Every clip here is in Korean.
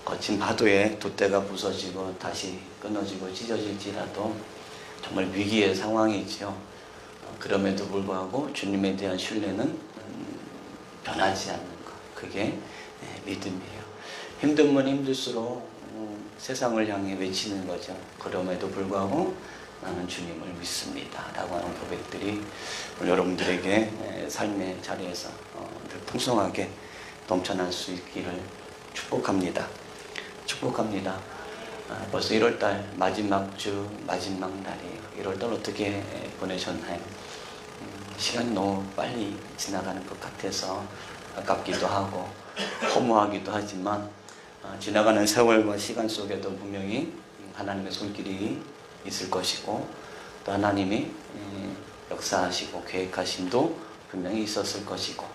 거친 파도에 돛대가 부서지고 다시 끊어지고 찢어질지라도 정말 위기의 상황이지요. 그럼에도 불구하고 주님에 대한 신뢰는 변하지 않는 것. 그게 믿음이에요. 힘들면 힘들수록 세상을 향해 외치는 거죠. 그럼에도 불구하고 나는 주님을 믿습니다 라고 하는 고백들이 여러분들에게 삶의 자리에서 늘 풍성하게 넘쳐날 수 있기를 축복합니다. 축복합니다. 벌써 1월달 마지막 주 마지막 날이에요. 1월달 어떻게 보내셨나요? 시간이 너무 빨리 지나가는 것 같아서 아깝기도 하고 허무하기도 하지만 지나가는 세월과 시간 속에도 분명히 하나님의 손길이 있을 것이고 또 하나님이 역사하시고 계획하심도 분명히 있었을 것이고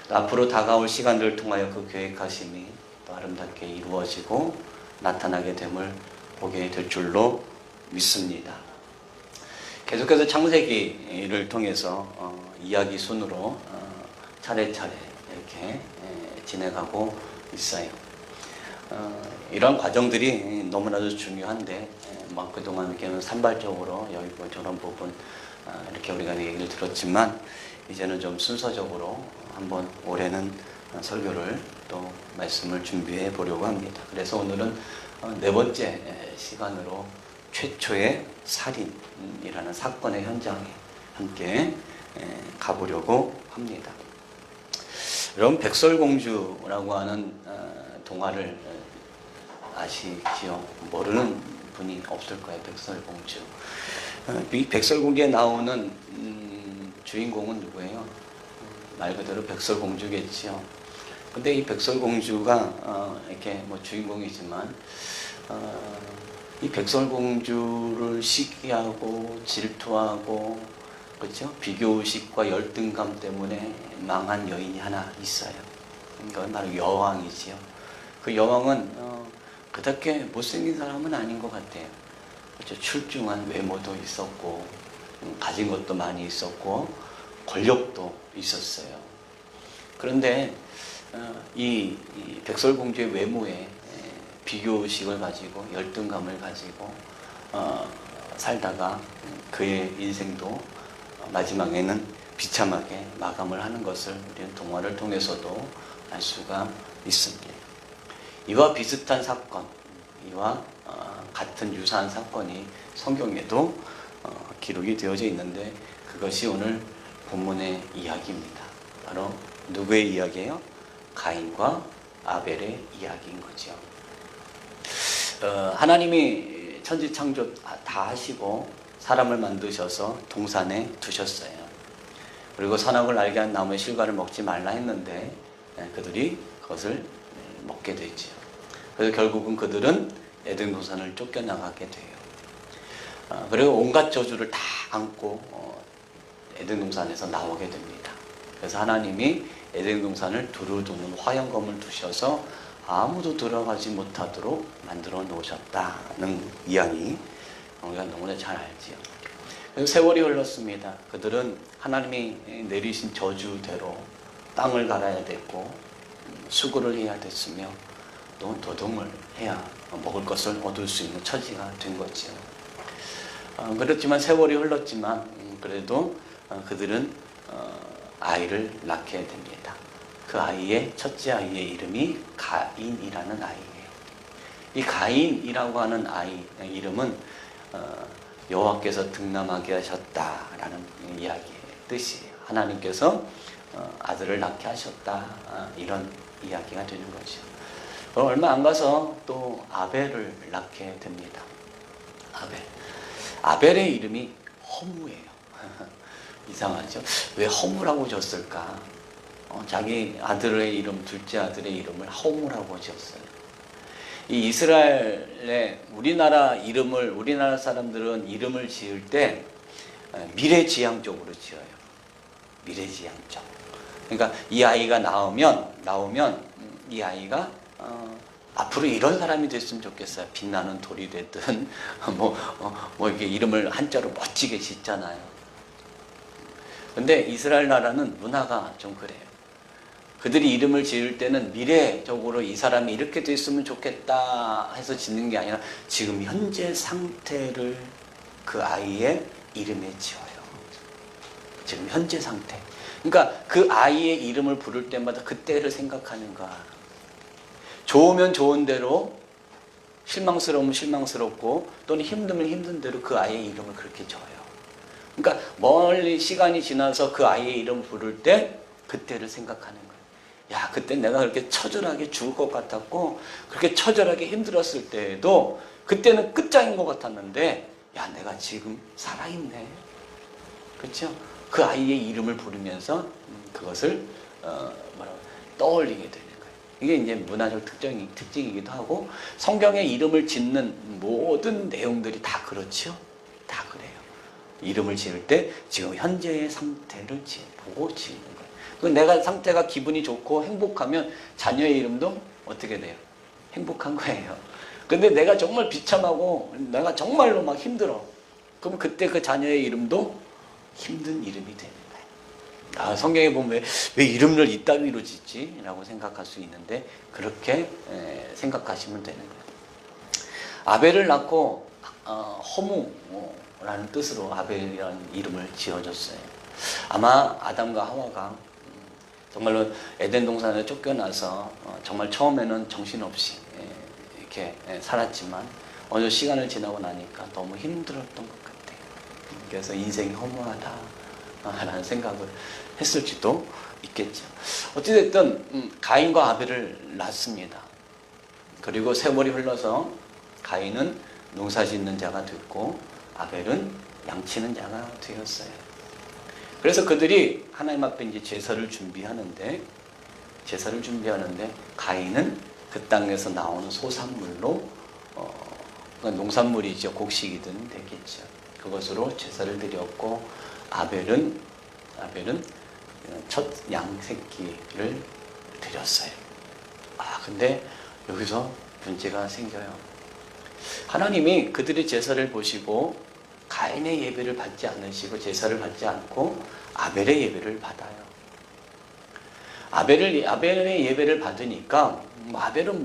또 앞으로 다가올 시간들을 통하여 그 계획하심이 또 아름답게 이루어지고 나타나게 됨을 보게 될 줄로 믿습니다. 계속해서 창세기를 통해서 이야기 순으로 차례차례 이렇게 진행하고 있어요. 이런 과정들이 너무나도 중요한데 그동안 이렇게 산발적으로 여기 저런 부분 이렇게 우리가 얘기를 들었지만 이제는 좀 순서적으로 한번 올해는 설교를 또 말씀을 준비해 보려고 합니다. 그래서 오늘은 네 번째 시간으로 최초의 살인이라는 사건의 현장에 함께 가보려고 합니다. 여러분 백설공주라고 하는 동화를 아시지요? 모르는 분이 없을 거예요. 백설공주. 이 백설공주에 나오는 주인공은 누구예요? 말 그대로 백설공주겠지요. 근데 이 백설공주가 이렇게 주인공이지만 이 백설공주를 시기하고 질투하고 그렇죠? 비교의식과 열등감 때문에 망한 여인이 하나 있어요. 그건 바로 여왕이지요. 그 여왕은 그렇게 못생긴 사람은 아닌 것 같아요. 그렇죠? 출중한 외모도 있었고 가진 것도 많이 있었고 권력도 있었어요. 그런데 이 백설공주의 외모에 비교의식을 가지고 열등감을 가지고 살다가 그의 인생도 마지막에는 비참하게 마감을 하는 것을 우리는 동화를 통해서도 알 수가 있습니다. 이와 비슷한 사건, 이와 같은 유사한 사건이 성경에도 기록이 되어져 있는데 그것이 오늘 본문의 이야기입니다. 바로 누구의 이야기예요? 가인과 아벨의 이야기인 거죠. 하나님이 천지창조 다 하시고 사람을 만드셔서 동산에 두셨어요. 그리고 선악을 알게 한 나무의 실과를 먹지 말라 했는데 그들이 그것을 먹게 되죠. 그래서 결국은 그들은 에덴 동산을 쫓겨나가게 돼요. 그리고 온갖 저주를 다 안고 에덴 동산에서 나오게 됩니다. 그래서 하나님이 에덴 동산을 두루두는 화영검을 두셔서 아무도 들어가지 못하도록 만들어 놓으셨다는 이야기 우리가 너무나 잘 알지요. 그래서 세월이 흘렀습니다. 그들은 하나님이 내리신 저주대로 땅을 갈아야 됐고 수고를 해야 됐으며 또 노동을 해야 먹을 것을 얻을 수 있는 처지가 된 거죠. 그렇지만 세월이 흘렀지만 그래도 그들은 아이를 낳게 됩니다. 그 아이의 첫째 아이의 이름이 가인이라는 아이예요. 이 가인이라고 하는 아이 이름은 여호와께서 등남하게 하셨다라는 이야기의 뜻이에요. 하나님께서 아들을 낳게 하셨다 이런 이야기가 되는 거죠. 얼마 안 가서 또 아벨을 낳게 됩니다. 아벨의 이름이 허무예요. 이상하죠? 왜 허무라고 졌을까? 자기 아들의 이름, 둘째 아들의 이름을 허무라고 지었어요. 이 이스라엘의 우리나라 사람들은 이름을 지을 때 미래지향적으로 지어요. 미래지향적. 그러니까 이 아이가 나오면 이 아이가 앞으로 이런 사람이 됐으면 좋겠어요. 빛나는 돌이 됐든 이렇게 이름을 한자로 멋지게 짓잖아요. 근데 이스라엘 나라는 문화가 좀 그래요. 그들이 이름을 지을 때는 미래적으로 이 사람이 이렇게 됐으면 좋겠다 해서 짓는 게 아니라 지금 현재 상태를 그 아이의 이름에 지어요. 지금 현재 상태. 그러니까 그 아이의 이름을 부를 때마다 그때를 생각하는 거야. 좋으면 좋은 대로, 실망스러우면 실망스럽고, 또는 힘들면 힘든 대로 그 아이의 이름을 그렇게 지어요. 그러니까 멀리 시간이 지나서 그 아이의 이름을 부를 때 그때를 생각하는 거예요. 야, 그때 내가 그렇게 처절하게 죽을 것 같았고, 그렇게 처절하게 힘들었을 때에도 그때는 끝장인 것 같았는데, 야, 내가 지금 살아있네. 그렇죠? 그 아이의 이름을 부르면서 그것을 떠올리게 되는 거예요. 이게 이제 문화적 특징이기도 하고, 성경의 이름을 짓는 모든 내용들이 다 그렇죠? 다 그래요. 이름을 지을 때 지금 현재의 상태를 보고 지는 거예요. 내가 상태가 기분이 좋고 행복하면 자녀의 이름도 어떻게 돼요? 행복한 거예요. 근데 내가 정말 비참하고 내가 정말로 막 힘들어. 그럼 그때 그 자녀의 이름도 힘든 이름이 되는 거예요. 성경에 보면 왜 이름을 이따위로 짓지? 라고 생각할 수 있는데 그렇게 생각하시면 되는 거예요. 아벨을 낳고 허무라는 뜻으로 아벨이라는 이름을 지어줬어요. 아마 아담과 하와가 정말로 에덴 동산에 쫓겨나서 정말 처음에는 정신없이 이렇게 살았지만 어느 시간을 지나고 나니까 너무 힘들었던 것 같아요. 그래서 인생이 허무하다라는 생각을 했을지도 있겠죠. 어찌됐든 가인과 아벨을 낳습니다. 그리고 세월이 흘러서 가인은 농사짓는 자가 됐고 아벨은 양치는 자가 되었어요. 그래서 그들이 하나님 앞에 이제 제사를 준비하는데 가인은 그 땅에서 나오는 소산물로 그러니까 농산물이죠. 곡식이든 되겠죠. 그것으로 제사를 드렸고 아벨은 첫 양새끼를 드렸어요. 근데 여기서 문제가 생겨요. 하나님이 그들의 제사를 보시고 가인의 예배를 받지 않으시고 제사를 받지 않고 아벨의 예배를 받아요. 아벨의 예배를 받으니까 아벨은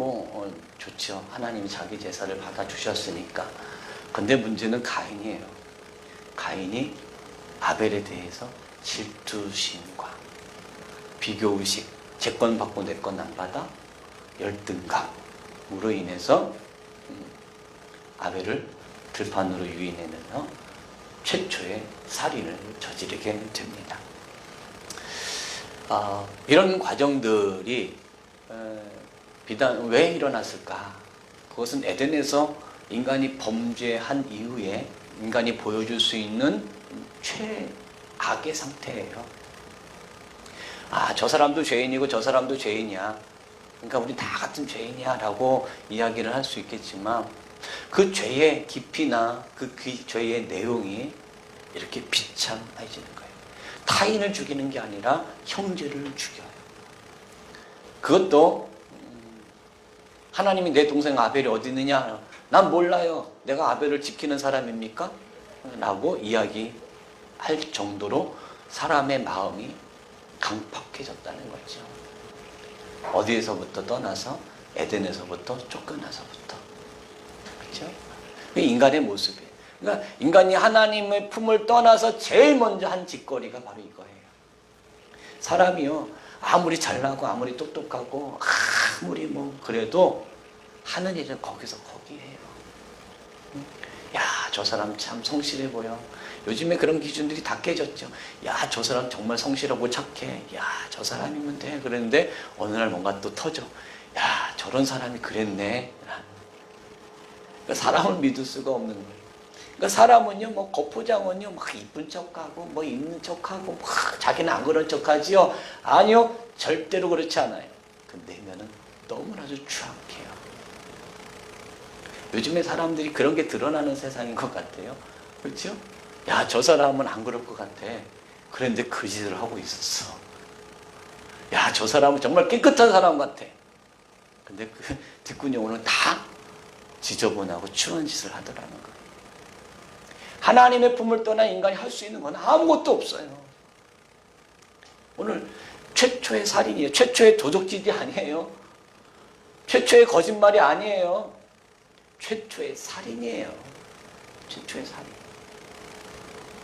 좋죠. 하나님이 자기 제사를 받아주셨으니까. 근데 문제는 가인이에요. 가인이 아벨에 대해서 질투심과 비교의식, 제 건 받고 내 건 안 받아? 열등감으로 인해서 아벨을 들판으로 유인해내며 최초의 살인을 저지르게 됩니다. 이런 과정들이 비단 왜 일어났을까? 그것은 에덴에서 인간이 범죄한 이후에 인간이 보여줄 수 있는 최악의 상태예요. 저 사람도 죄인이고 저 사람도 죄인이야. 그러니까 우리 다 같은 죄인이야 라고 이야기를 할 수 있겠지만 그 죄의 깊이나 그 죄의 내용이 이렇게 비참해지는 거예요. 타인을 죽이는 게 아니라 형제를 죽여요. 그것도 하나님이 내 동생 아벨이 어디 있느냐? 난 몰라요. 내가 아벨을 지키는 사람입니까? 라고 이야기할 정도로 사람의 마음이 강팍해졌다는 거죠. 어디에서부터 떠나서? 에덴에서부터 쫓겨나서부터. 그렇죠? 인간의 모습이에요. 그러니까 인간이 하나님의 품을 떠나서 제일 먼저 한 짓거리가 바로 이거예요. 사람이요, 아무리 잘나고 아무리 똑똑하고 아무리 그래도 하는 일은 거기서 거기에요. 야, 저 사람 참 성실해 보여. 요즘에 그런 기준들이 다 깨졌죠. 야, 저 사람 정말 성실하고 착해. 야, 저 사람이면 돼. 그랬는데 어느 날 뭔가 또 터져. 야, 저런 사람이 그랬네. 그러니까 사람을 믿을 수가 없는 거예요. 그러니까 사람은요, 겉포장은요, 막 이쁜 척하고, 있는 척하고, 자기는 안 그런 척하지요. 아니요, 절대로 그렇지 않아요. 그 내면은 너무나도 추악해요. 요즘에 사람들이 그런 게 드러나는 세상인 것 같아요. 그렇죠? 야, 저 사람은 안 그럴 것 같아. 그런데 그 짓을 하고 있었어. 야, 저 사람은 정말 깨끗한 사람 같아. 근데 그 뒷구녕으로는 다 지저분하고 추한 짓을 하더라는 거예요. 하나님의 품을 떠나 인간이 할 수 있는 건 아무것도 없어요. 오늘 최초의 살인이에요. 최초의 도적질이 아니에요. 최초의 거짓말이 아니에요. 최초의 살인이에요. 최초의 살인.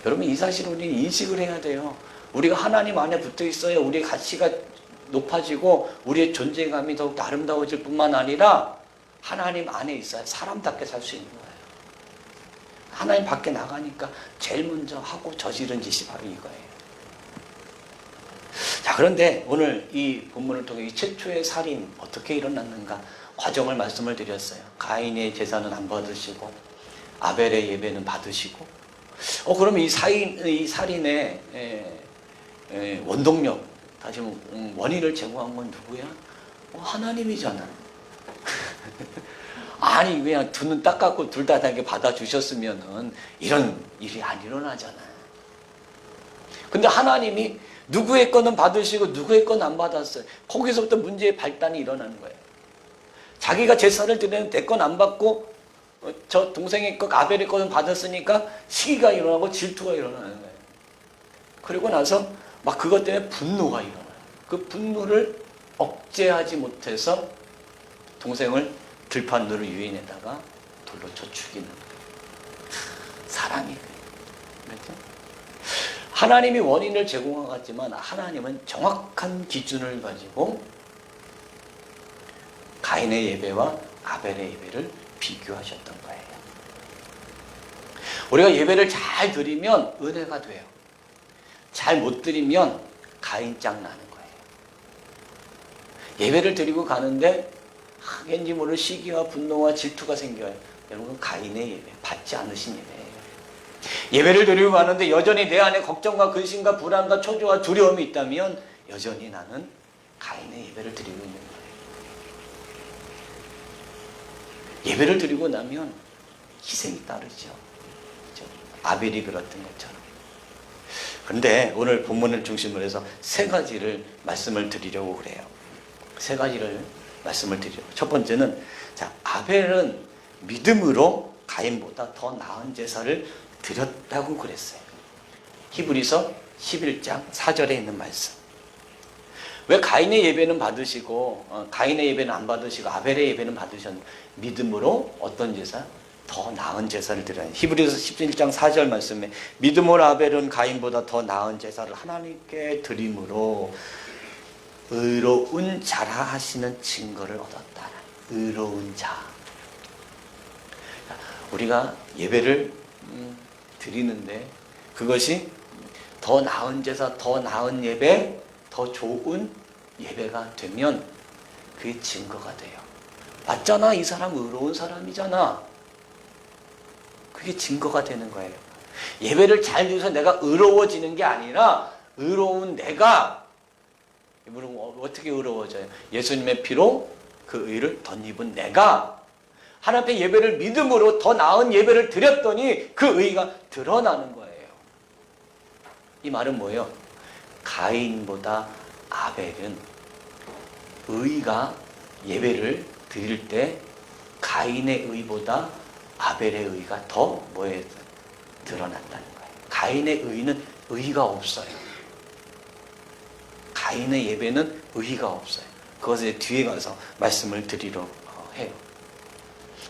여러분, 이 사실을 우리는 인식을 해야 돼요. 우리가 하나님 안에 붙어 있어야 우리의 가치가 높아지고 우리의 존재감이 더욱 아름다워질 뿐만 아니라 하나님 안에 있어야 사람답게 살 수 있는 거예요. 하나님 밖에 나가니까 제일 먼저 하고 저지른 짓이 바로 이거예요. 자, 그런데 오늘 이 본문을 통해 이 최초의 살인 어떻게 일어났는가 과정을 말씀을 드렸어요. 가인의 제사는 안 받으시고 아벨의 예배는 받으시고, 그러면 이 살인의 원동력, 다시 원인을 제공한 건 누구야? 하나님이잖아. 아니, 그냥 두 눈 딱 감고 둘 다 받아주셨으면은 이런 일이 안 일어나잖아. 근데 하나님이 누구의 거는 받으시고 누구의 건 안 받았어요. 거기서부터 문제의 발단이 일어나는 거예요. 자기가 제사를 드리는 내 건 안 받고 저 동생의 것, 아벨의 거는 받았으니까 시기가 일어나고 질투가 일어나는 거예요. 그리고 나서 막 그것 때문에 분노가 일어나요. 그 분노를 억제하지 못해서 동생을 들판으로 유인에다가 돌로 쳐 죽이는 거예요. 사랑이 그렇죠? 하나님이 원인을 제공하겠지만 하나님은 정확한 기준을 가지고 가인의 예배와 아벨의 예배를 비교하셨던 거예요. 우리가 예배를 잘 드리면 은혜가 돼요. 잘 못 드리면 가인짱 나는 거예요. 예배를 드리고 가는데 왠지 모를 시기와 분노와 질투가 생겨요. 여러분, 가인의 예배, 받지 않으신 예배예요. 예배를 드리고 가는데 여전히 내 안에 걱정과 근심과 불안과 초조와 두려움이 있다면 여전히 나는 가인의 예배를 드리고 있는 거예요. 예배를 드리고 나면 희생이 따르죠. 그렇죠? 아벨이 그랬던 것처럼. 그런데 오늘 본문을 중심으로 해서 세 가지를 말씀을 드리려고 그래요. 세 가지를 말씀을 드리려고. 첫 번째는, 자, 아벨은 믿음으로 가인보다 더 나은 제사를 드렸다고 그랬어요. 히브리서 11장 4절에 있는 말씀. 왜 가인의 예배는 받으시고 가인의 예배는 안 받으시고 아벨의 예배는 받으셨는데 믿음으로 어떤 제사? 더 나은 제사를 드려요. 히브리서 11장 4절 말씀에 믿음으로 아벨은 가인보다 더 나은 제사를 하나님께 드림으로 의로운 자라 하시는 증거를 얻었다. 의로운 자. 우리가 예배를 드리는데 그것이 더 나은 제사, 더 나은 예배, 더 좋은 예배가 되면 그게 증거가 돼요. 맞잖아, 이 사람 의로운 사람이잖아. 그게 증거가 되는 거예요. 예배를 잘 드려서 내가 의로워지는 게 아니라 의로운 내가, 이분은 어떻게 의로워져요? 예수님의 피로 그 의를 덧입은 내가 하나님 앞에 예배를 믿음으로 더 나은 예배를 드렸더니 그 의가 드러나는 거예요. 이 말은 뭐예요? 가인보다 아벨은 의가 예배를 드릴 때 가인의 의보다 아벨의 의가 더 뭐에 드러난다는 거예요. 가인의 의는 의가 없어요. 가인의 예배는 의가 없어요. 그것을 뒤에 가서 말씀을 드리려 해요.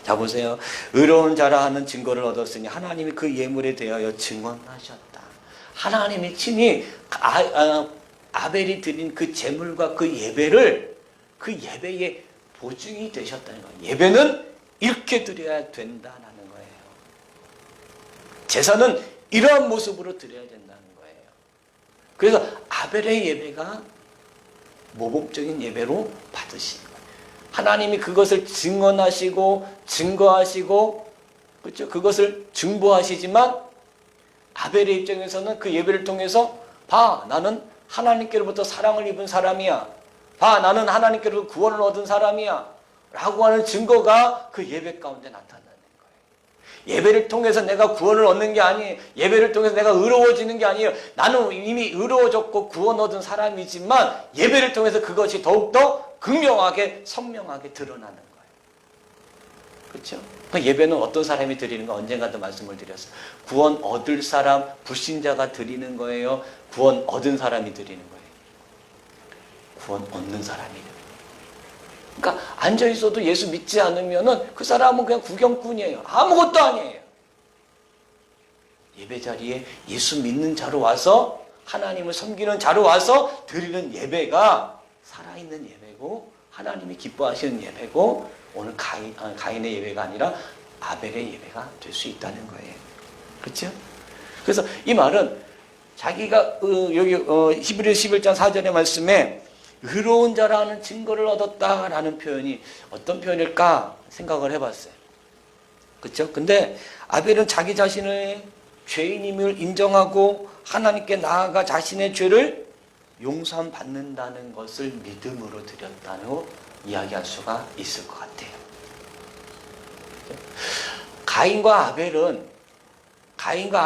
자, 보세요. 의로운 자라 하는 증거를 얻었으니 하나님이 그 예물에 대하여 증언하셨다. 하나님이 친히 아벨이 드린 그 제물과 그 예배를 그 예배의 보증이 되셨다는 거예요. 예배는 이렇게 드려야 된다는 거예요. 제사는 이러한 모습으로 드려야 된다는 거예요. 그래서 아벨의 예배가 모범적인 예배로 받으시는 거예요. 하나님이 그것을 증언하시고 증거하시고, 그렇죠? 그것을 증보하시지만 아벨의 입장에서는 그 예배를 통해서 봐, 나는 하나님께로부터 사랑을 입은 사람이야. 봐, 나는 하나님께로부터 구원을 얻은 사람이야. 라고 하는 증거가 그 예배 가운데 나타나는 거예요. 예배를 통해서 내가 구원을 얻는 게 아니에요. 예배를 통해서 내가 의로워지는 게 아니에요. 나는 이미 의로워졌고 구원 얻은 사람이지만 예배를 통해서 그것이 더욱더 극명하게 선명하게 드러나는 거예요. 그렇죠? 그 예배는 어떤 사람이 드리는가 언젠가도 말씀을 드렸어요. 구원 얻을 사람, 불신자가 드리는 거예요. 구원 얻은 사람이 드리는 거예요. 구원 얻는 사람이에요. 그러니까 앉아 있어도 예수 믿지 않으면은 그 사람은 그냥 구경꾼이에요. 아무것도 아니에요. 예배 자리에 예수 믿는 자로 와서 하나님을 섬기는 자로 와서 드리는 예배가 살아있는 예배고 하나님이 기뻐하시는 예배고 오늘 가인의 예배가 아니라 아벨의 예배가 될 수 있다는 거예요. 그렇죠? 그래서 이 말은 자기가 여기 히브리서 11장 4절의 말씀에 의로운 자라는 증거를 얻었다라는 표현이 어떤 표현일까 생각을 해봤어요. 그렇죠? 근데 아벨은 자기 자신의 죄인임을 인정하고 하나님께 나아가 자신의 죄를 용서함 받는다는 것을 믿음으로 드렸다고 이야기할 수가 있을 것 같아요. 가인과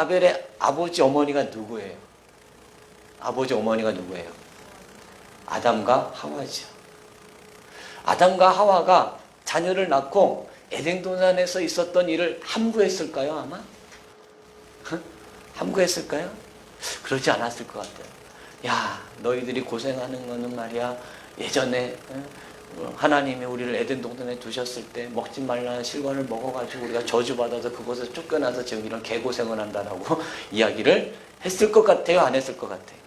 아벨의 아버지 어머니가 누구예요? 아버지 어머니가 누구예요? 아담과 하와죠. 아담과 하와가 자녀를 낳고 에덴 동산에서 있었던 일을 함구했을까요, 아마? 함구했을까요? 그러지 않았을 것 같아요. 야, 너희들이 고생하는 거는 말이야, 예전에 하나님이 우리를 에덴 동산에 두셨을 때 먹지 말라는 실과를 먹어가지고 우리가 저주받아서 그곳에서 쫓겨나서 지금 이런 개고생을 한다라고 이야기를 했을 것 같아요? 안 했을 것 같아요?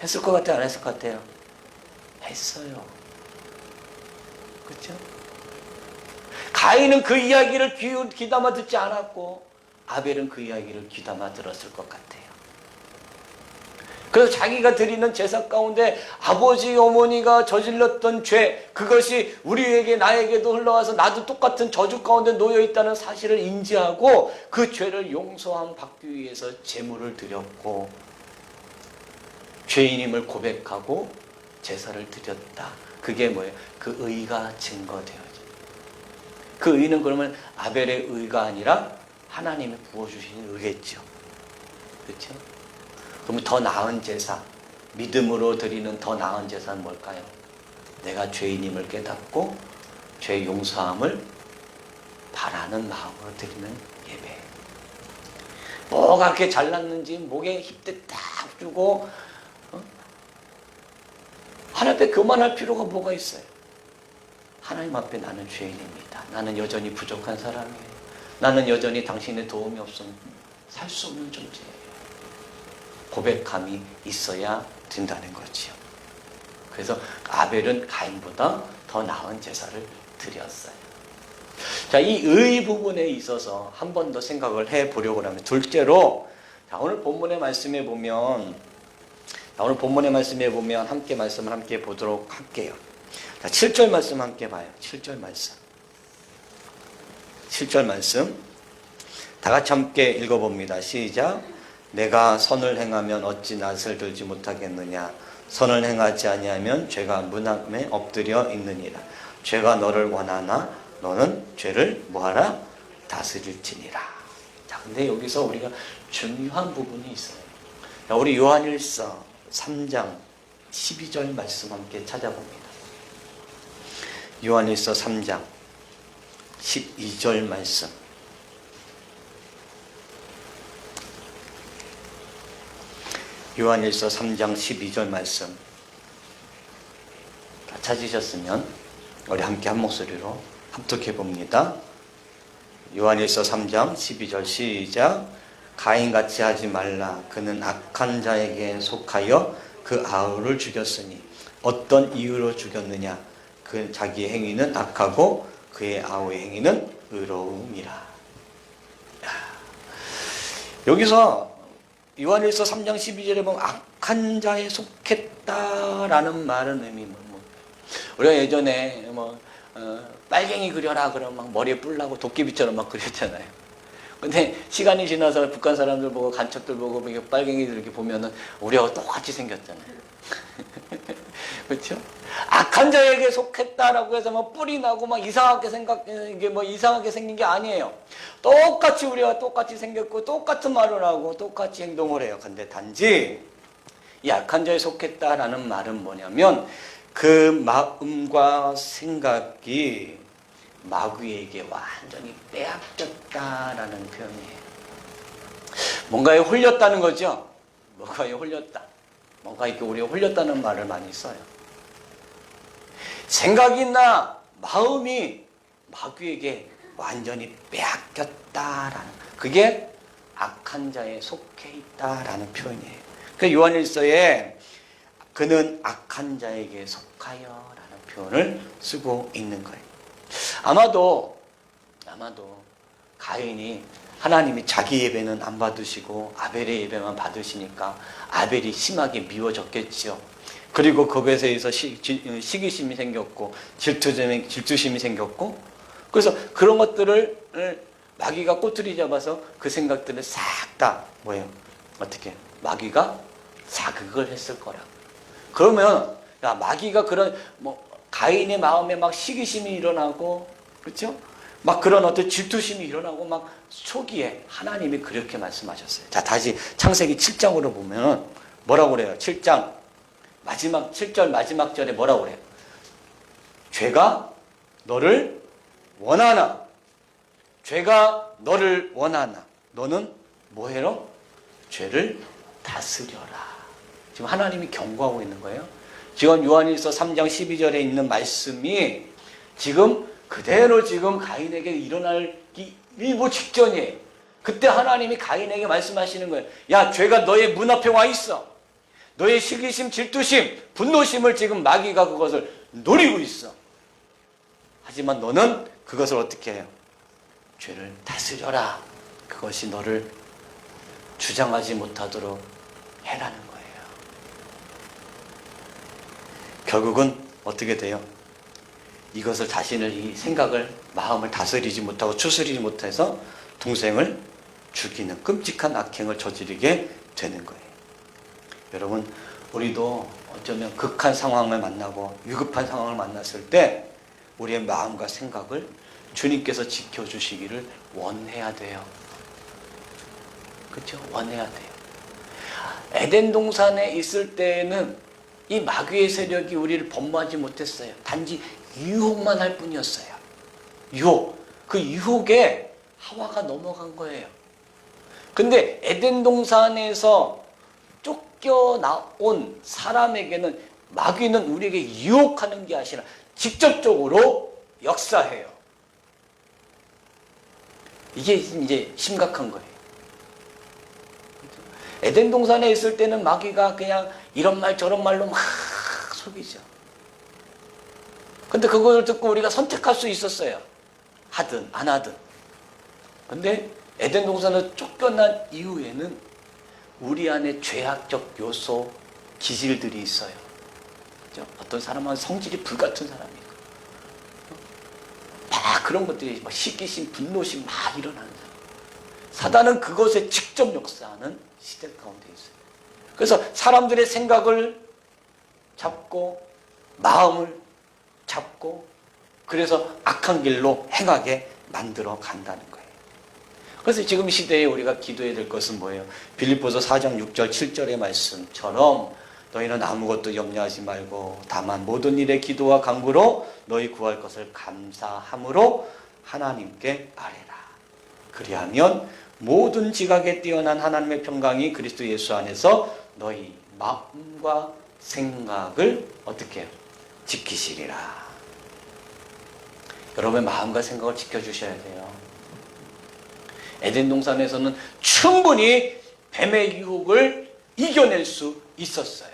했을 것 같아요? 안 했을 것 같아요? 했어요. 그렇죠? 가인은 그 이야기를 귀담아 듣지 않았고 아벨은 그 이야기를 귀담아 들었을 것 같아요. 그래서 자기가 드리는 제사 가운데 아버지 어머니가 저질렀던 죄, 그것이 우리에게 나에게도 흘러와서 나도 똑같은 저주 가운데 놓여 있다는 사실을 인지하고 그 죄를 용서함 받기 위해서 제물을 드렸고 죄인임을 고백하고 제사를 드렸다. 그게 뭐예요? 그 의가 증거되어져. 그 의는 그러면 아벨의 의가 아니라 하나님이 부어주신 의겠죠. 그렇죠? 그러면 더 나은 제사, 믿음으로 드리는 더 나은 제사는 뭘까요? 내가 죄인임을 깨닫고 죄 용서함을 바라는 마음으로 드리는 예배. 뭐가 그렇게 잘났는지 목에 힙대 딱 주고 하나님 앞에 교만할 필요가 뭐가 있어요? 하나님 앞에 나는 죄인입니다. 나는 여전히 부족한 사람이에요. 나는 여전히 당신의 도움이 없으면 살 수 없는 존재예요. 고백함이 있어야 된다는 거지요. 그래서 아벨은 가인보다 더 나은 제사를 드렸어요. 자, 이 의 부분에 있어서 한 번 더 생각을 해보려고 하면 둘째로 오늘 본문의 말씀에 보면 함께 말씀을 함께 보도록 할게요. 자, 7절 말씀 함께 봐요. 7절 말씀. 7절 말씀 다 같이 함께 읽어봅니다. 시작. 내가 선을 행하면 어찌 낯을 들지 못하겠느냐. 선을 행하지 아니하면 죄가 문 앞에 엎드려 있느니라. 죄가 너를 원하나 너는 죄를 뭐하라? 다스릴지니라. 자, 근데 여기서 우리가 중요한 부분이 있어요. 자, 우리 요한일서 3장 12절 말씀 함께 찾아봅니다. 요한일서 3장 12절 말씀. 요한일서 3장 12절 말씀 다 찾으셨으면 우리 함께 한 목소리로 합독해 봅니다. 요한일서 3장 12절 시작. 가인같이 하지 말라. 그는 악한 자에게 속하여 그 아우를 죽였으니 어떤 이유로 죽였느냐. 그 자기의 행위는 악하고 그의 아우의 행위는 의로움이라. 여기서 요한일서 3장 12절에 보면 악한 자에 속했다라는 말은 의미 뭐 우리가 예전에 빨갱이 그려라 그러면 막 머리에 뿔나고 도깨비처럼 막 그렸잖아요. 근데 시간이 지나서 북한 사람들 보고 간첩들 보고 빨갱이들 이렇게 보면은 우리하고 똑같이 생겼잖아요. 그렇죠? 악한 자에게 속했다라고 해서 막 뿔이 나고 막 이게 뭐 이상하게 생긴 게 아니에요. 똑같이 우리와 똑같이 생겼고 똑같은 말을 하고 똑같이 행동을 해요. 근데 단지 이 악한 자에 속했다라는 말은 뭐냐면 그 마음과 생각이 마귀에게 완전히 빼앗겼다라는 표현이에요. 뭔가에 홀렸다는 거죠. 뭔가에 홀렸다. 뭔가 이렇게 우리가 홀렸다는 말을 많이 써요. 생각이나 마음이 마귀에게 완전히 빼앗겼다라는, 그게 악한 자에 속해 있다라는 표현이에요. 그 요한일서에 그는 악한 자에게 속하여라는 표현을 쓰고 있는 거예요. 아마도 가인이, 하나님이 자기 예배는 안 받으시고 아벨의 예배만 받으시니까 아벨이 심하게 미워졌겠지요. 그리고 그것에 의해서 시기심이 생겼고 질투심이 생겼고, 그래서 그런 것들을 마귀가 꼬투리 잡아서 그 생각들을 싹 다 뭐예요? 어떻게? 마귀가 자극을 했을 거라. 그러면 야, 마귀가 그런 가인의 마음에 막 시기심이 일어나고, 그렇죠? 막 그런 어떤 질투심이 일어나고 막 초기에 하나님이 그렇게 말씀하셨어요. 자, 다시 창세기 7장으로 보면 뭐라고 그래요? 7장 마지막 7절 마지막 절에 뭐라고 그래요? 죄가 너를 원하나, 죄가 너를 원하나 너는 뭐해라? 죄를 다스려라. 지금 하나님이 경고하고 있는 거예요. 지금 요한일서 3장 12절에 있는 말씀이 지금 그대로 지금 가인에게 일어날 일보 직전이에요. 그때 하나님이 가인에게 말씀하시는 거예요. 야, 죄가 너의 문 앞에 와 있어. 너의 시기심, 질투심, 분노심을 지금 마귀가 그것을 노리고 있어. 하지만 너는 그것을 어떻게 해요? 죄를 다스려라. 그것이 너를 주장하지 못하도록 해라는 거예요. 결국은 어떻게 돼요? 이것을 자신을, 이 생각을, 마음을 다스리지 못하고 추스리지 못해서 동생을 죽이는 끔찍한 악행을 저지르게 되는 거예요. 여러분, 우리도 어쩌면 극한 상황을 만나고 위급한 상황을 만났을 때 우리의 마음과 생각을 주님께서 지켜주시기를 원해야 돼요. 그렇죠? 원해야 돼요. 에덴 동산에 있을 때에는 이 마귀의 세력이 우리를 범하지 못했어요. 단지 유혹만 할 뿐이었어요. 유혹. 그 유혹에 하와가 넘어간 거예요. 근데 에덴 동산에서 쫓겨나온 사람에게는 마귀는 우리에게 유혹하는 게 아니라 직접적으로 역사해요. 이게 이제 심각한 거예요. 에덴 동산에 있을 때는 마귀가 그냥 이런 말 저런 말로 막 속이죠. 근데 그걸 듣고 우리가 선택할 수 있었어요. 하든 안 하든. 근데 에덴 동산을 쫓겨난 이후에는 우리 안에 죄악적 요소, 기질들이 있어요. 그렇죠? 어떤 사람은 성질이 불같은 사람이고 막 그런 것들이 막 시기심, 분노심 막 일어나는 사람. 사단은 그것에 직접 역사하는 시대 가운데 있어요. 그래서 사람들의 생각을 잡고 마음을 잡고 그래서 악한 길로 행하게 만들어 간다는 거예요. 그래서 지금 시대에 우리가 기도해야 될 것은 뭐예요? 빌립보서 4장 6절 7절의 말씀처럼 너희는 아무것도 염려하지 말고 다만 모든 일에 기도와 간구로 너희 구할 것을 감사함으로 하나님께 아뢰라. 그리하면 모든 지각에 뛰어난 하나님의 평강이 그리스도 예수 안에서 너희 마음과 생각을 어떻게 해요? 지키시리라. 여러분의 마음과 생각을 지켜주셔야 돼요. 에덴 동산에서는 충분히 뱀의 유혹을 이겨낼 수 있었어요.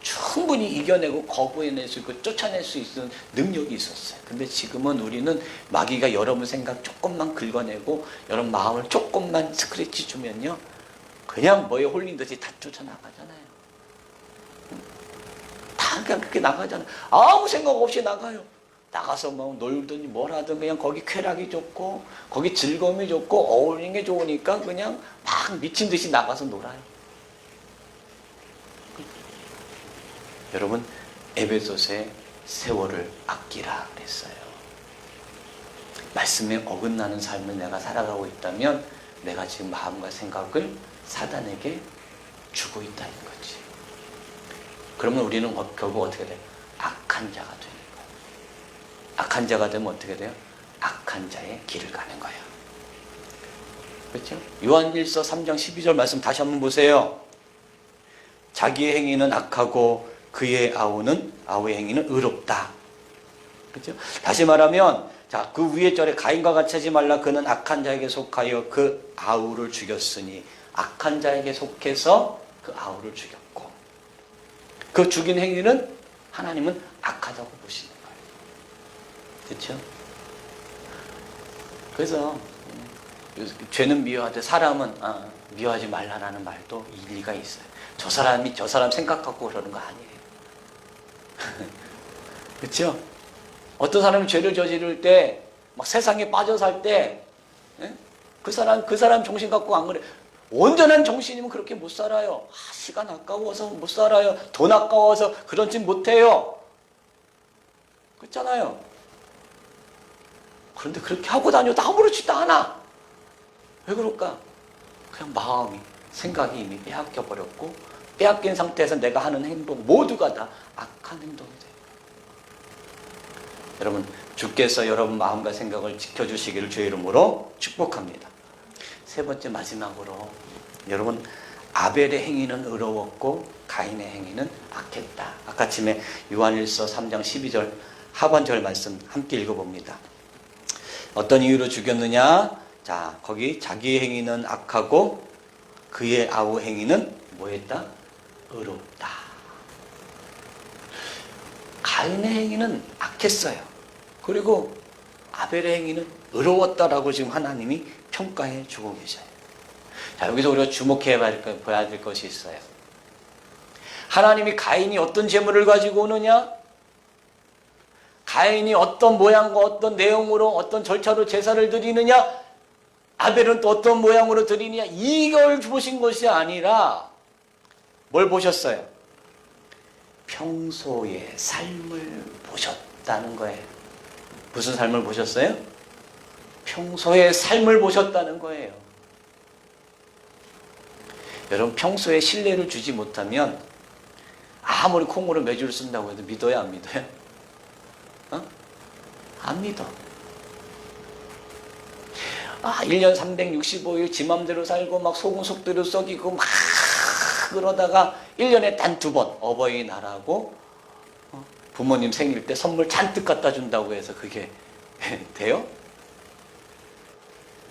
충분히 이겨내고 거부해낼 수 있고 쫓아낼 수 있는 능력이 있었어요. 근데 지금은 우리는 마귀가 여러분 생각 조금만 긁어내고 여러분 마음을 조금만 스크래치 주면요, 그냥 뭐에 홀린 듯이 다 쫓아나가잖아요. 다 그냥 그렇게 나가잖아요. 아무 생각 없이 나가요. 나가서 뭐 놀든지 뭘 하든 그냥 거기 쾌락이 좋고 거기 즐거움이 좋고 어울리는 게 좋으니까 그냥 막 미친 듯이 나가서 놀아요. 여러분, 에베소서에 세월을 아끼라 그랬어요. 말씀에 어긋나는 삶을 내가 살아가고 있다면 내가 지금 마음과 생각을 사단에게 주고 있다는 거지. 그러면 우리는 결국 어떻게 돼요? 악한 자가 되는 거예요. 악한 자가 되면 어떻게 돼요? 악한 자의 길을 가는 거예요. 그렇죠? 요한일서 3장 12절 말씀 다시 한번 보세요. 자기의 행위는 악하고 그의 아우의 행위는 의롭다. 그렇죠? 다시 말하면 자, 그 위에 절에 가인과 같이 하지 말라. 그는 악한 자에게 속하여 그 아우를 죽였으니, 악한 자에게 속해서 그 아우를 죽였고, 그 죽인 행위는 하나님은 악하다고 보시는 거예요. 그렇죠? 그래서 죄는 미워하되 사람은 미워하지 말라라는 말도 일리가 있어요. 저 사람 생각하고 그러는 거 아니에요. 그렇죠? 어떤 사람이 죄를 저지를 때 막 세상에 빠져 살 때 그 사람 정신 갖고 안 그래. 온전한 정신이면 그렇게 못 살아요. 시간 아까워서 못 살아요. 돈 아까워서 그런 짓 못해요. 그렇잖아요. 그런데 그렇게 하고 다녀도 아무렇지도 않아. 왜 그럴까? 그냥 마음이, 생각이 이미 빼앗겨 버렸고, 빼앗긴 상태에서 내가 하는 행동 모두가 다 악한 행동이 돼요. 여러분, 주께서 여러분 마음과 생각을 지켜주시기를 주의 이름으로 축복합니다. 세 번째, 마지막으로 여러분, 아벨의 행위는 의로웠고 가인의 행위는 악했다. 아까 아침에 요한일서 3장 12절 하반절 말씀 함께 읽어봅니다. 어떤 이유로 죽였느냐? 자, 거기 자기의 행위는 악하고 그의 아우 행위는 뭐했다? 의롭다. 가인의 행위는 악했어요. 그리고 아벨의 행위는 의로웠다라고 지금 하나님이 평가해 주고 계셔요. 자, 여기서 우리가 주목해 봐야 될 것이 있어요. 하나님이 가인이 어떤 재물을 가지고 오느냐? 가인이 어떤 모양과 어떤 내용으로 어떤 절차로 제사를 드리느냐? 아벨은 또 어떤 모양으로 드리느냐? 이걸 보신 것이 아니라 뭘 보셨어요? 평소의 삶을 보셨다는 거예요. 무슨 삶을 보셨어요? 평소의 삶을 보셨다는 거예요. 여러분, 평소에 신뢰를 주지 못하면 아무리 콩으로 매주를 쓴다고 해도 믿어요, 안 믿어요? 안 믿어. 1년 365일 지 맘대로 살고 막 속은 속대로 썩이고 막 그러다가 1년에 단 2번 어버이날하고 부모님 생일 때 선물 잔뜩 갖다 준다고 해서 그게 돼요?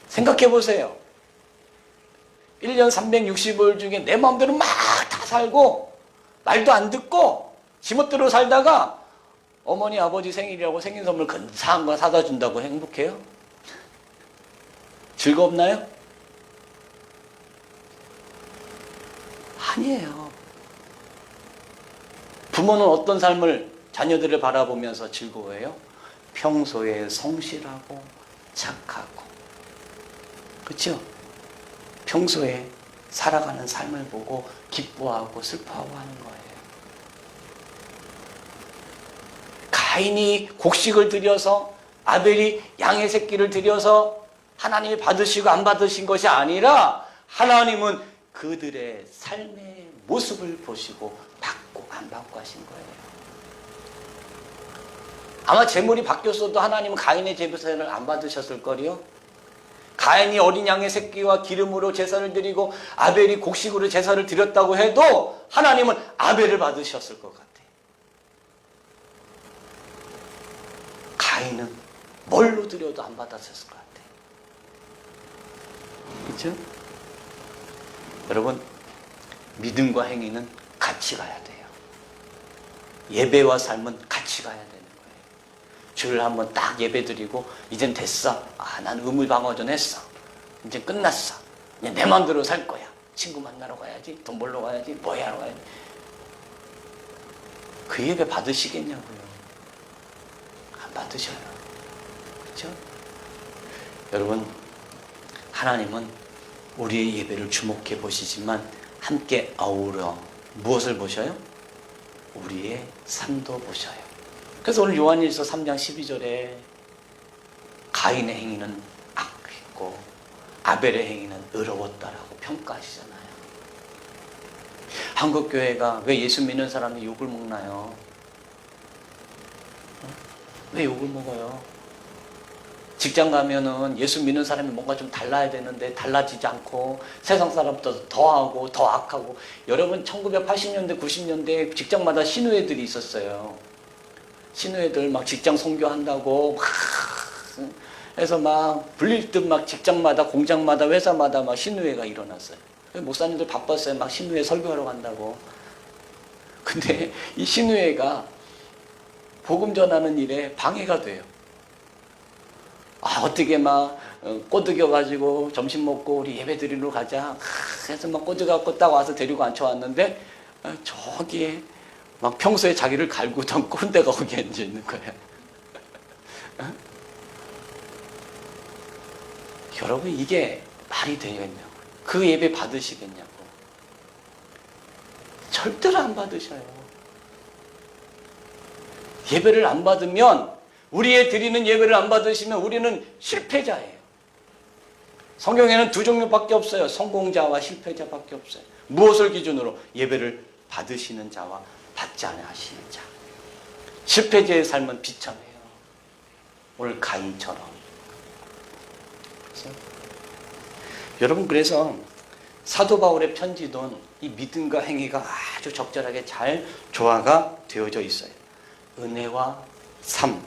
생각해 보세요. 1년 365일 중에 내 마음대로 막 다 살고 말도 안 듣고 지멋대로 살다가 어머니 아버지 생일이라고 생일 선물 근사한 거 사다 준다고 행복해요? 즐겁나요? 아니에요. 부모는 어떤 삶을 자녀들을 바라보면서 즐거워해요? 평소에 성실하고 착하고, 그렇죠? 평소에 살아가는 삶을 보고 기뻐하고 슬퍼하고 하는 거예요. 가인이 곡식을 드려서, 아벨이 양의 새끼를 드려서 하나님이 받으시고 안 받으신 것이 아니라 하나님은 그들의 삶의 모습을 보시고 받고 안 받고 하신 거예요. 아마 제물이 바뀌었어도 하나님은 가인의 제사를 안 받으셨을 거리요. 가인이 어린 양의 새끼와 기름으로 제사를 드리고 아벨이 곡식으로 제사를 드렸다고 해도 하나님은 아벨을 받으셨을 것 같아요. 가인은 뭘로 드려도 안 받았을 것 같아요. 그렇죠? 여러분, 믿음과 행위는 같이 가야 돼요. 예배와 삶은 같이 가야 되는 거예요. 주를 한번 딱 예배 드리고 이젠 됐어. 난 의무 방어전 했어. 이제 끝났어. 이제 내 마음대로 살 거야. 친구 만나러 가야지. 돈 벌러 가야지. 뭐 하러 가야지. 그 예배 받으시겠냐고요. 안 받으셔요. 그렇죠? 여러분, 하나님은 우리의 예배를 주목해 보시지만 함께 아우러 무엇을 보셔요? 우리의 삶도 보셔요. 그래서 오늘 요한일서 3장 12절에 가인의 행위는 악했고 아벨의 행위는 의로웠다라고 평가하시잖아요. 한국교회가 왜 예수 믿는 사람이 욕을 먹나요? 왜 욕을 먹어요? 직장 가면은 예수 믿는 사람이 뭔가 좀 달라야 되는데 달라지지 않고 세상 사람보다 더하고 더 악하고. 여러분 1980년대 90년대 직장마다 신우애들이 있었어요. 신우애들 막 직장 선교한다고 막 해서 막 불릴 듯 막 직장마다 공장마다 회사마다 막 신우회가 일어났어요. 목사님들 바빴어요. 막 신우회 설교하러 간다고. 근데 이 신우회가 복음 전하는 일에 방해가 돼요. 어떻게 막 꼬드겨가지고 점심 먹고 우리 예배 드리러 가자 해서 막 꼬드겨갖고 딱 와서 데리고 앉혀왔는데 저기에 막 평소에 자기를 갈구던 꼰대가 거기 앉아 있는 거예요. 여러분 이게 말이 되겠냐고. 그 예배 받으시겠냐고. 절대로 안 받으셔요. 예배를 안 받으면, 우리의 드리는 예배를 안 받으시면 우리는 실패자예요. 성경에는 두 종류밖에 없어요. 성공자와 실패자밖에 없어요. 무엇을 기준으로? 예배를 받으시는 자와 받지 않으시는 자. 실패자의 삶은 비참해요. 오늘 가인처럼. 그렇죠? 여러분, 그래서 사도 바울의 편지도 이 믿음과 행위가 아주 적절하게 잘 조화가 되어져 있어요. 은혜와 삶,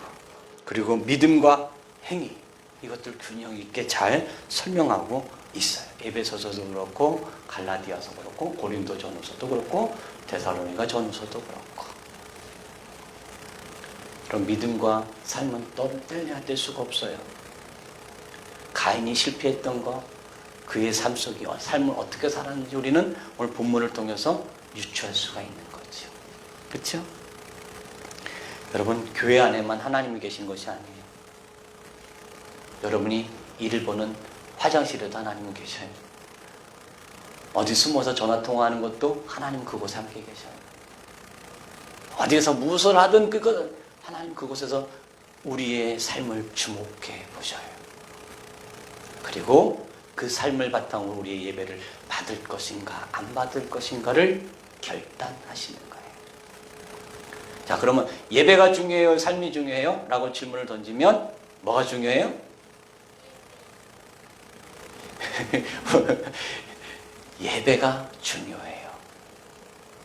그리고 믿음과 행위, 이것들 균형 있게 잘 설명하고 있어요. 에베소서도 그렇고 갈라디아서 그렇고 고린도전후서도 그렇고 데살로니가 전후서도 그렇고. 그럼 믿음과 삶은 뗄 수가 없어요. 가인이 실패했던 거, 그의 삶 속에 삶을 어떻게 살았는지 우리는 오늘 본문을 통해서 유추할 수가 있는 거죠. 그렇죠? 여러분, 교회 안에만 하나님이 계신 것이 아니에요. 여러분이 일을 보는 화장실에도 하나님은 계셔요. 어디 숨어서 전화통화하는 것도 하나님 그곳에 함께 계셔요. 어디에서 무엇을 하든 하나님 그곳에서 우리의 삶을 주목해 보셔요. 그리고 그 삶을 바탕으로 우리의 예배를 받을 것인가 안 받을 것인가를 결단하시는 거예요. 자, 그러면 예배가 중요해요? 삶이 중요해요? 라고 질문을 던지면 뭐가 중요해요? 예배가 중요해요.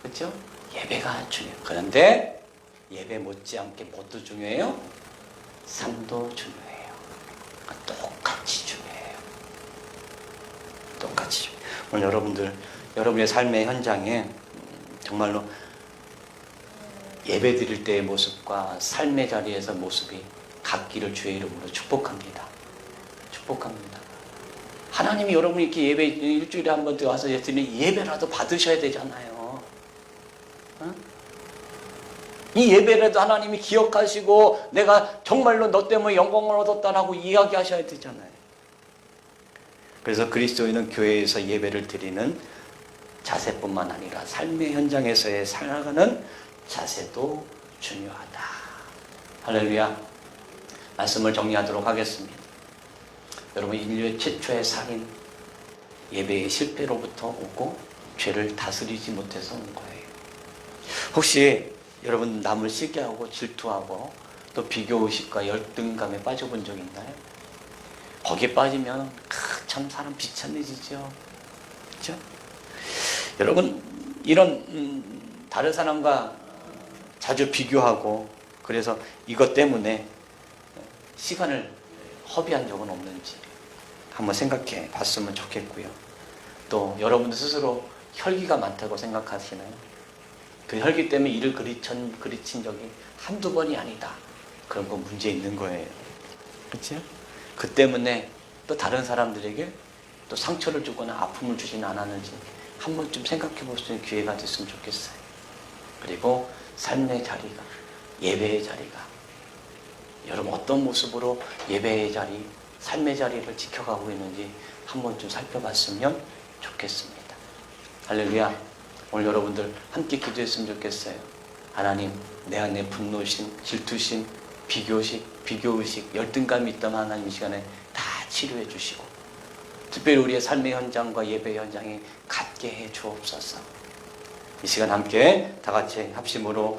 그렇죠? 예배가 중요해요. 그런데 예배 못지않게 뭣도 중요해요? 삶도 중요해요. 똑같이 중요해요. 똑같이. 오늘 여러분의 삶의 현장에 정말로 예배 드릴 때의 모습과 삶의 자리에서 모습이 같기를 주의 이름으로 축복합니다. 축복합니다. 하나님이 여러분이 이렇게 예배 일주일에 한 번 와서 예배라도 받으셔야 되잖아요. 어? 이 예배라도 하나님이 기억하시고 내가 정말로 너 때문에 영광을 얻었다라고 이야기하셔야 되잖아요. 그래서 그리스도인은 교회에서 예배를 드리는 자세뿐만 아니라 삶의 현장에서의 살아가는 자세도 중요하다. 할렐루야. 말씀을 정리하도록 하겠습니다. 여러분, 인류의 최초의 살인, 예배의 실패로부터 오고 죄를 다스리지 못해서 온 거예요. 혹시 여러분 남을 시기하고 질투하고 또 비교의식과 열등감에 빠져본 적 있나요? 거기에 빠지면 참 사람 비참해지죠. 그렇죠? 여러분, 이런 다른 사람과 자주 비교하고 그래서 이것 때문에 시간을 허비한 적은 없는지 한번 생각해 봤으면 좋겠고요. 또 여러분들 스스로 혈기가 많다고 생각하시나요? 그 혈기 때문에 이를 그르친 적이 한두 번이 아니다. 그런 건 문제 있는 거예요. 그렇죠? 그 때문에 또 다른 사람들에게 또 상처를 주거나 아픔을 주지는 않았는지 한 번쯤 생각해 볼 수 있는 기회가 됐으면 좋겠어요. 그리고 삶의 자리가, 예배의 자리가, 여러분 어떤 모습으로 예배의 자리, 삶의 자리를 지켜가고 있는지 한 번쯤 살펴봤으면 좋겠습니다. 할렐루야. 오늘 여러분들 함께 기도했으면 좋겠어요. 하나님, 내 안에 분노심, 질투심, 비교의식, 열등감이 있다면 하나님 이 시간에 다 치료해 주시고 특별히 우리의 삶의 현장과 예배 현장에 갖게 해 주옵소서. 이 시간 함께 다 같이 합심으로